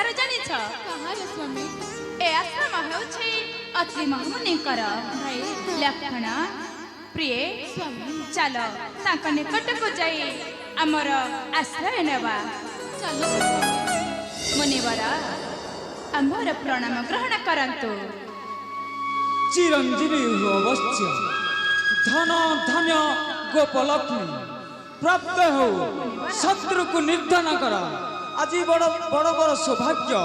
ବିଷୟରେ ଜାଣିଛ? କାହାର ସ୍ୱାମୀ? ଏ ଆଶ୍ରମ ହେଉଛି ଅତ୍ରି ମହାମୁନିଙ୍କର। ଭାଇ ଲକ୍ଷଣ ପ୍ରିୟ ସ୍ୱାମୀ ଚାଲ ତାଙ୍କ ନିକଟକୁ ଯାଇ ଆମର ଆଶ୍ରୟ ନେବା। ଚାଲ ମୁନିବର ଆମର ପ୍ରଣାମ ଗ୍ରହଣ କରନ୍ତୁ। चिरंजीवी अवश्य धन धान्य गोपलक्ष्मी प्राप्त हो शत्रु को निर्धन कर आज बड़ बड़ बड़ सौभाग्य।